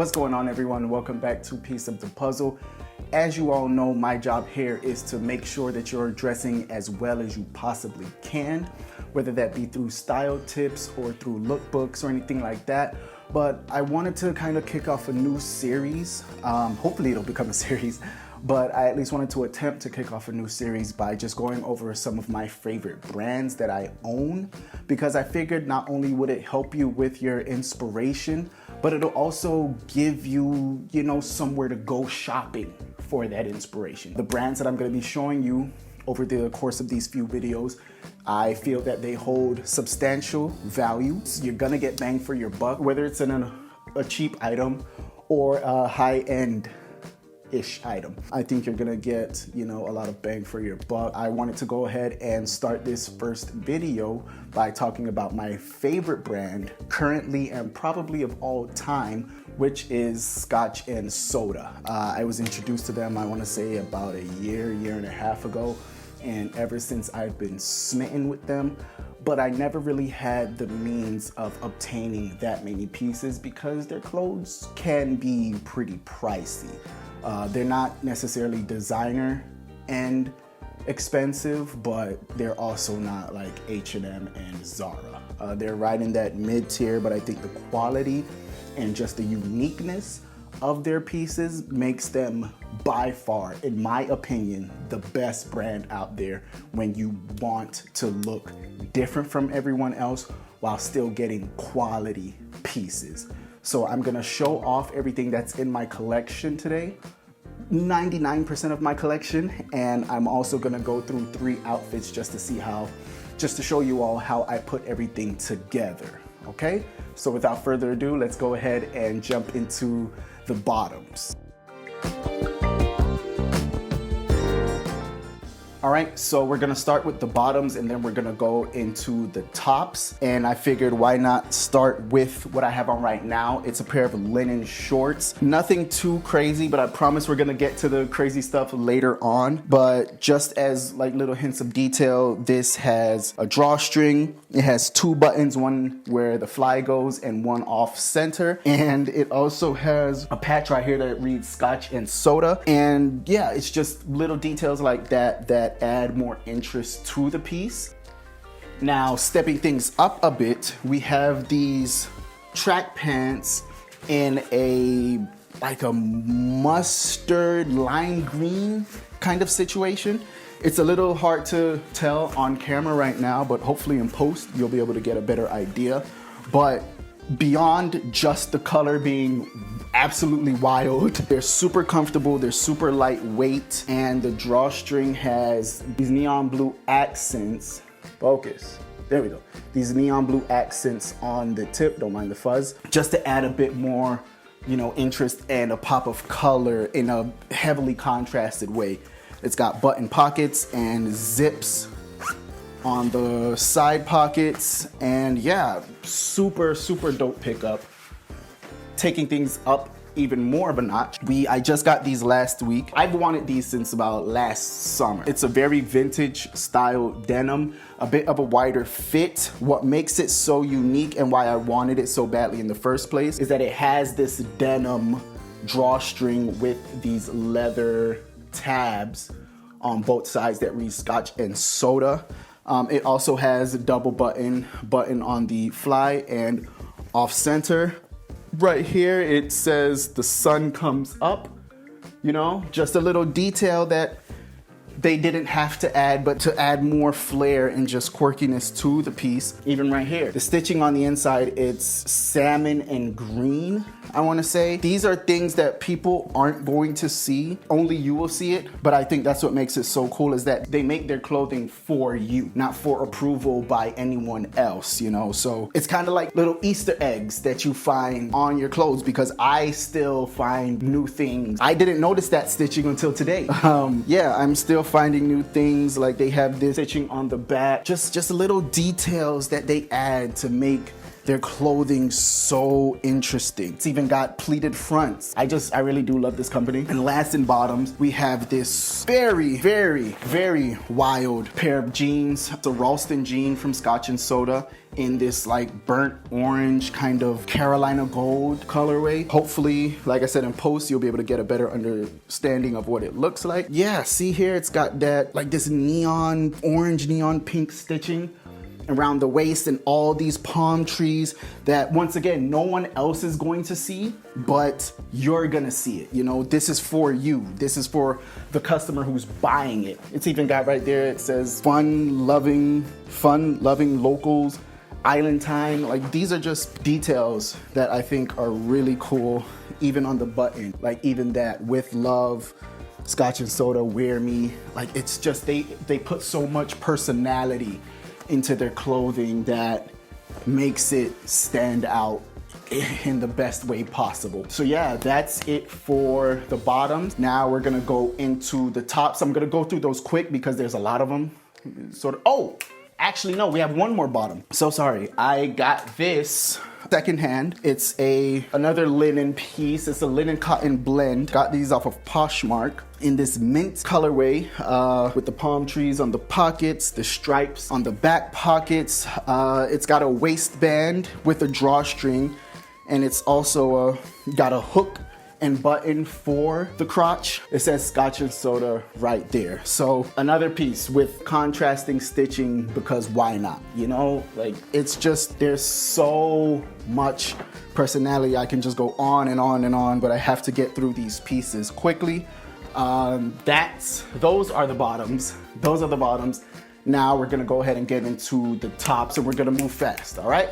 What's going on, everyone? Welcome back to Piece of the Puzzle. As you all know, my job here is to make sure that you're dressing as well as you possibly can, whether that be through style tips or through lookbooks or anything like that. But I wanted to kind of kick off a new series. Hopefully it'll become a series, but I at least wanted to attempt to kick off a new series by just going over some of my favorite brands that I own, because I figured not only would it help you with your inspiration, but it'll also give you, somewhere to go shopping for that inspiration. The brands that I'm gonna be showing you over the course of these few videos, I feel that they hold substantial value. You're gonna get bang for your buck, whether it's in a cheap item or a high-end-ish item. I think you're gonna get, a lot of bang for your buck. I wanted to go ahead and start this first video by talking about my favorite brand currently and probably of all time, which is Scotch and Soda. I was introduced to them, I wanna say about a year and a half ago, and ever since I've been smitten with them, but I never really had the means of obtaining that many pieces because their clothes can be pretty pricey. They're not necessarily designer and expensive, but they're also not like H&M and Zara. They're right in that mid-tier, but I think the quality and just the uniqueness of their pieces makes them by far, in my opinion, the best brand out there when you want to look different from everyone else while still getting quality pieces. So I'm gonna show off everything that's in my collection today, 99% of my collection, and I'm also gonna go through 3 outfits just to show you all how I put everything together, okay? So without further ado, let's go ahead and jump into the bottoms. All right, so we're gonna start with the bottoms and then we're gonna go into the tops. And I figured why not start with what I have on right now. It's a pair of linen shorts. Nothing too crazy, but I promise we're gonna get to the crazy stuff later on. But just as like little hints of detail, this has a drawstring. It has 2 buttons, one where the fly goes and one off center. And it also has a patch right here that reads Scotch and Soda. And yeah, it's just little details like that add more interest to the piece. Now, stepping things up a bit, we have these track pants in a mustard lime green kind of situation. It's a little hard to tell on camera right now, but hopefully in post you'll be able to get a better idea. But beyond just the color being absolutely wild, they're super comfortable, they're super lightweight, and the drawstring has these neon blue accents. Focus. There we go. These neon blue accents on the tip, don't mind the fuzz, just to add a bit more, interest and a pop of color in a heavily contrasted way. It's got button pockets and zips on the side pockets, and yeah, super dope pickup. Taking things up even more of a notch, I just got these last week. I've wanted these since about last summer. It's a very vintage style denim, a bit of a wider fit. What makes it so unique and why I wanted it so badly in the first place is that it has this denim drawstring with these leather tabs on both sides that read Scotch and Soda. It also has a double button on the fly and off center. Right here it says the sun comes up, just a little detail that they didn't have to add, but to add more flair and just quirkiness to the piece. Even right here, the stitching on the inside, it's salmon and green, I want to say. These are things that people aren't going to see. Only you will see it, but I think that's what makes it so cool, is that they make their clothing for you, not for approval by anyone else, So it's kind of like little Easter eggs that you find on your clothes, because I still find new things. I didn't notice that stitching until today. Yeah, I'm still finding new things. Like they have this stitching on the back, just little details that they add to make their clothing so interesting. It's even got pleated fronts. I really do love this company. And last in bottoms, we have this very, very, very wild pair of jeans. It's a Ralston jean from Scotch and Soda in this like burnt orange kind of Carolina gold colorway. Hopefully, like I said in post, you'll be able to get a better understanding of what it looks like. Yeah, see here, it's got that like this neon orange, neon pink stitching around the waist and all these palm trees that once again, no one else is going to see, but you're gonna see it. You know, this is for you. This is for the customer who's buying it. It's even got right there, it says fun-loving locals, island time. Like these are just details that I think are really cool, even on the button. Like even that, with love, Scotch and Soda, wear me. Like it's just, they put so much personality into their clothing that makes it stand out in the best way possible. So yeah, that's it for the bottoms. Now we're gonna go into the tops. I'm gonna go through those quick because there's a lot of them. Oh, actually no, we have one more bottom. So sorry, I got this secondhand. It's another linen piece. It's a linen cotton blend. Got these off of Poshmark in this mint colorway with the palm trees on the pockets, the stripes on the back pockets. It's got a waistband with a drawstring, and it's also got a hook and button for the crotch. It says Scotch and Soda right there. So another piece with contrasting stitching, because why not? You know, like it's just, there's so much personality. I can just go on and on and on, but I have to get through these pieces quickly. Those are the bottoms. Those are the bottoms. Now we're gonna go ahead and get into the tops, and we're gonna move fast, all right?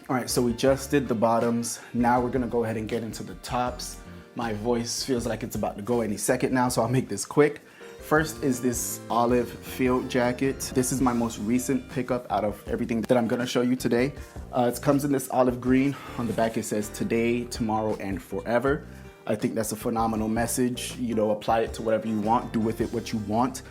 All right, so we just did the bottoms. Now we're gonna go ahead and get into the tops. My voice feels like it's about to go any second now, so I'll make this quick. First is this olive field jacket. This is my most recent pickup out of everything that I'm gonna show you today. It comes in this olive green. On the back it says today, tomorrow, and forever. I think that's a phenomenal message. You know, apply it to whatever you want, do with it what you want.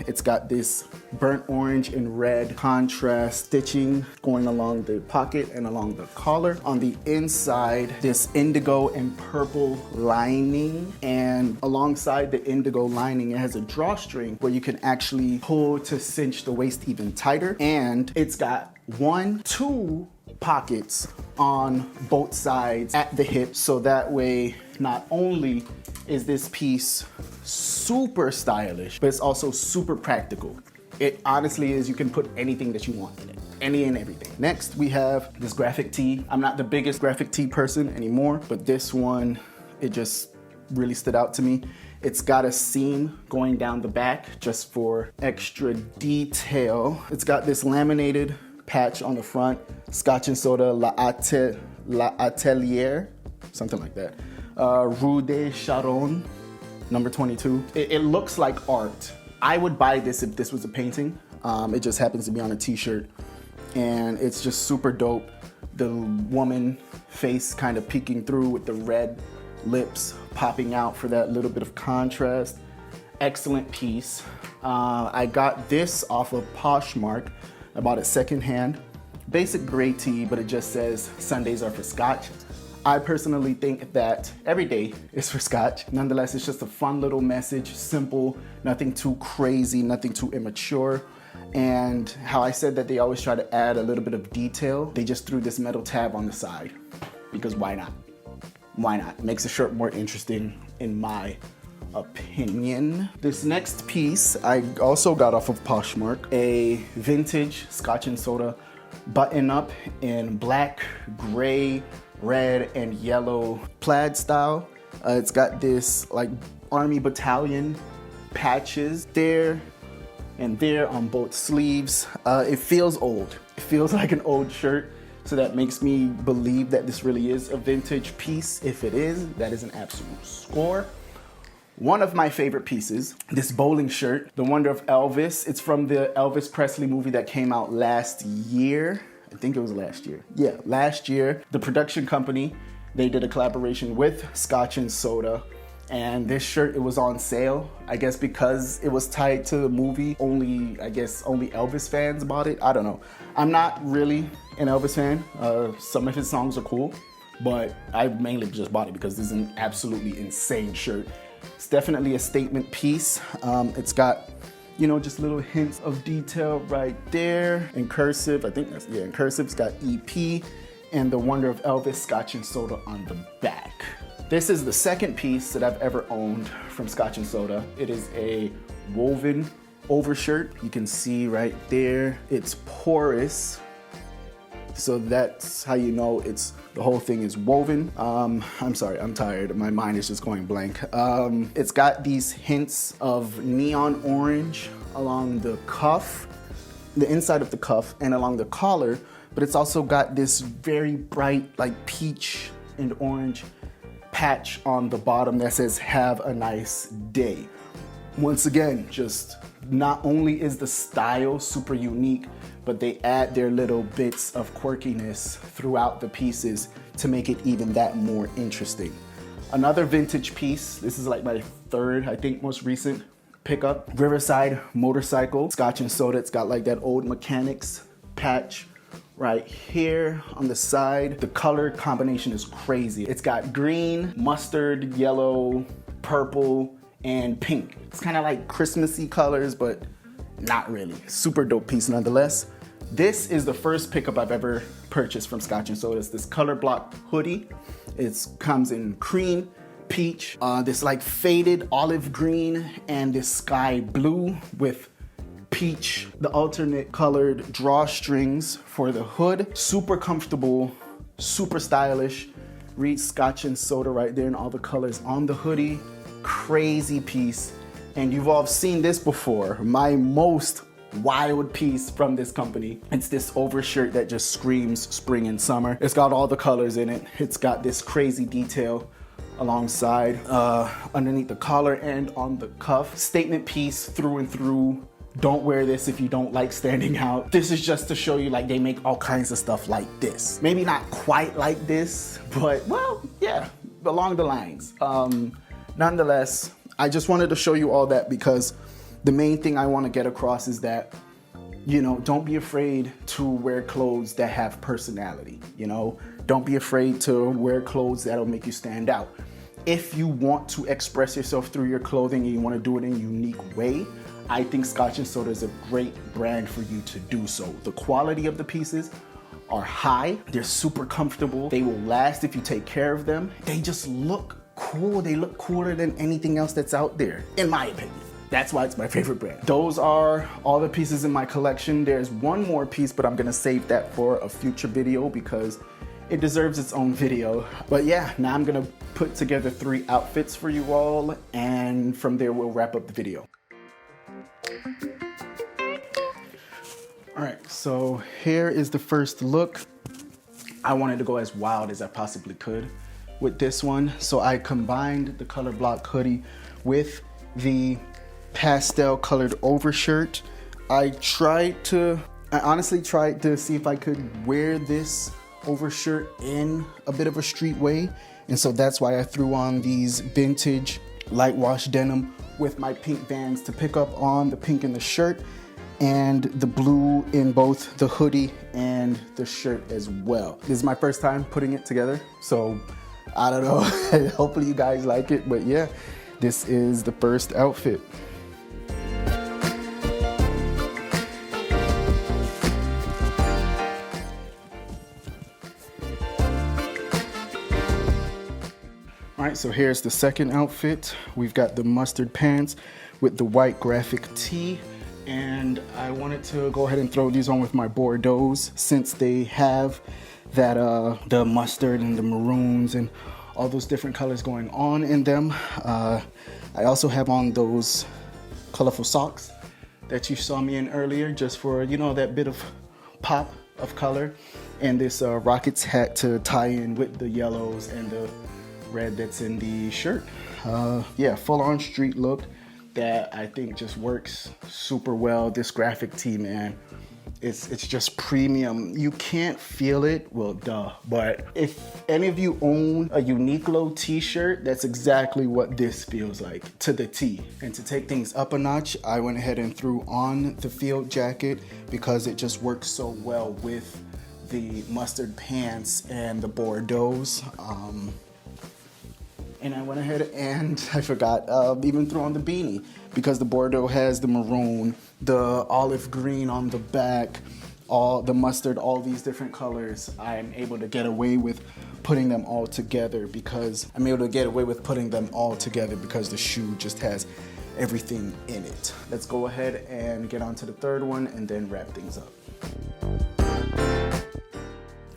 It's got this burnt orange and red contrast stitching going along the pocket and along the collar. On the inside, this indigo and purple lining, and alongside the indigo lining, it has a drawstring where you can actually pull to cinch the waist even tighter. And it's got 2 pockets on both sides at the hip, so that way not only is this piece super stylish, but it's also super practical. It honestly is, you can put anything that you want in it, any and everything. Next, we have this graphic tee. I'm not the biggest graphic tee person anymore, but this one, it just really stood out to me. It's got a seam going down the back just for extra detail. It's got this laminated patch on the front, Scotch and Soda La Atelier, something like that. Rue de Charonne, number 22. It looks like art. I would buy this if this was a painting. It just happens to be on a t-shirt, and it's just super dope. The woman face kind of peeking through with the red lips popping out for that little bit of contrast. Excellent piece. I got this off of Poshmark. I bought it secondhand. Basic gray tee, but it just says Sundays are for Scotch. I personally think that every day is for Scotch. Nonetheless, it's just a fun little message, simple, nothing too crazy, nothing too immature. And how I said that they always try to add a little bit of detail, they just threw this metal tab on the side, because why not? Why not? It makes the shirt more interesting in my opinion. This next piece I also got off of Poshmark, a vintage Scotch and Soda button up in black, gray, red, and yellow plaid style. It's got this like army battalion patches there and there on both sleeves. It feels old. It feels like an old shirt. So that makes me believe that this really is a vintage piece. If it is, that is an absolute score. One of my favorite pieces, this bowling shirt, The Wonder of Elvis. It's from the Elvis Presley movie that came out last year. I think it was last year. Yeah, last year. The production company, they did a collaboration with Scotch and Soda, And this shirt, it was on sale. I guess because it was tied to the movie, only Elvis fans bought it. I don't know. I'm not really an Elvis fan. Some of his songs are cool, but I mainly just bought it because this is an absolutely insane shirt. It's definitely a statement piece. It's got, you know, just little hints of detail right there in cursive. I think that's, yeah, in cursive. It's got EP and the Wonder of Elvis, Scotch and Soda on the back. This is the second piece that I've ever owned from Scotch and Soda. It is a woven overshirt. You can see right there, it's porous. So that's how you know the whole thing is woven. I'm sorry, I'm tired. My mind is just going blank. It's got these hints of neon orange along the cuff, the inside of the cuff, and along the collar, but it's also got this very bright, like peach and orange patch on the bottom that says, "Have a nice day." Once again, just not only is the style super unique, but they add their little bits of quirkiness throughout the pieces to make it even that more interesting. Another vintage piece, this is like my third, I think, most recent pickup. Riverside motorcycle, Scotch and Soda. It's got like that old mechanics patch right here on the side. The color combination is crazy. It's got green, mustard, yellow, purple, and pink. It's kind of like Christmassy colors, but not really. Super dope piece nonetheless. This is the first pickup I've ever purchased from Scotch and Soda. It's this color block hoodie. It comes in cream, peach, this like faded olive green, and this sky blue with peach, the alternate colored drawstrings for the hood. Super comfortable, super stylish. Read Scotch and Soda right there and all the colors on the hoodie. Crazy piece. And you've all seen this before. My most wild piece from this company. It's this overshirt that just screams spring and summer. It's got all the colors in it. It's got this crazy detail alongside, underneath the collar and on the cuff. Statement piece through and through. Don't wear this if you don't like standing out. This is just to show you, like, they make all kinds of stuff like this. Maybe not quite like this, but well, yeah, along the lines. Nonetheless, I just wanted to show you all that because the main thing I want to get across is that, you know, don't be afraid to wear clothes that have personality, you know? Don't be afraid to wear clothes that'll make you stand out. If you want to express yourself through your clothing and you want to do it in a unique way, I think Scotch and Soda is a great brand for you to do so. The quality of the pieces are high. They're super comfortable. They will last if you take care of them. They just look cool. They look cooler than anything else that's out there, in my opinion. That's why it's my favorite brand. Those are all the pieces in my collection. There's one more piece, but I'm gonna save that for a future video because it deserves its own video. But yeah, now I'm gonna put together 3 outfits for you all, and from there we'll wrap up the video. All right, so here is the first look. I wanted to go as wild as I possibly could with this one. So I combined the color block hoodie with the pastel colored overshirt. I honestly tried to see if I could wear this overshirt in a bit of a street way. And so that's why I threw on these vintage light wash denim with my pink Vans to pick up on the pink in the shirt and the blue in both the hoodie and the shirt as well. This is my first time putting it together, so I don't know. Hopefully you guys like it, but yeah, this is the first outfit. All right, so here's the second outfit. We've got the mustard pants with the white graphic tee, and I wanted to go ahead and throw these on with my Bordeauxs since they have that the mustard and the maroons and all those different colors going on in them. I also have on those colorful socks that you saw me in earlier, just for, you know, that bit of pop of color, and this Rockets hat to tie in with the yellows and the red that's in the shirt. Yeah, full-on street look that I think just works super well. This graphic tee, man, It's just premium. You can't feel it, well, duh. But if any of you own a Uniqlo t-shirt, that's exactly what this feels like, to the T. And to take things up a notch, I went ahead and threw on the field jacket because it just works so well with the mustard pants and the Bordeaux's. And I went ahead and I forgot, even threw on the beanie because the Bordeaux has the maroon, the olive green on the back, all the mustard, all these different colors. I'm able to get away with putting them all together because the shoe just has everything in it. Let's go ahead and get on to the third one and then wrap things up.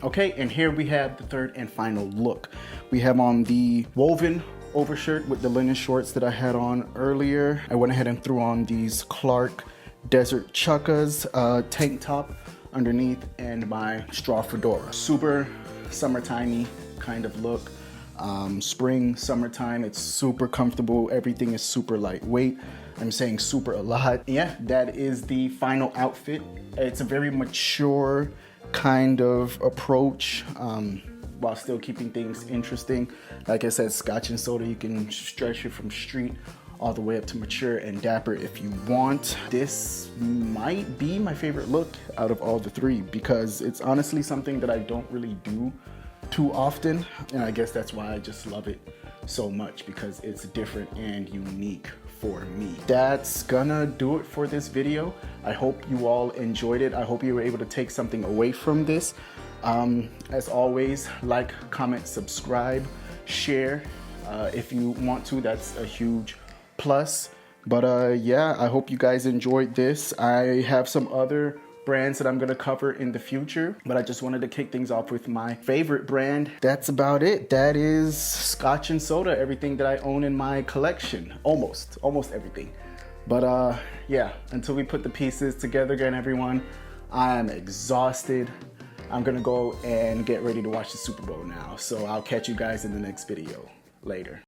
Okay, and here we have the third and final look. We have on the woven overshirt with the linen shorts that I had on earlier. I went ahead and threw on these Clark Desert Chukkas tank top underneath and my straw fedora. Super summertimey kind of look. Spring, summertime, it's super comfortable. Everything is super lightweight. I'm saying super a lot. Yeah, that is the final outfit. It's a very mature kind of approach while still keeping things interesting. Like I said, Scotch and Soda, you can stretch it from street all the way up to mature and dapper if you want. This might be my favorite look out of all the three because it's honestly something that I don't really do too often, and I guess that's why I just love it so much, because it's different and unique for me. That's gonna do it for this video. I hope you all enjoyed it. I hope you were able to take something away from this. As always, like, comment, subscribe, share if you want to. That's a huge plus. But yeah, I hope you guys enjoyed this. I have some other brands that I'm gonna cover in the future, but I just wanted to kick things off with my favorite brand. That's about it. That is Scotch and Soda, everything that I own in my collection. Almost everything. But yeah, until we put the pieces together again, everyone, I'm exhausted. I'm gonna go and get ready to watch the Super Bowl now. So I'll catch you guys in the next video. Later.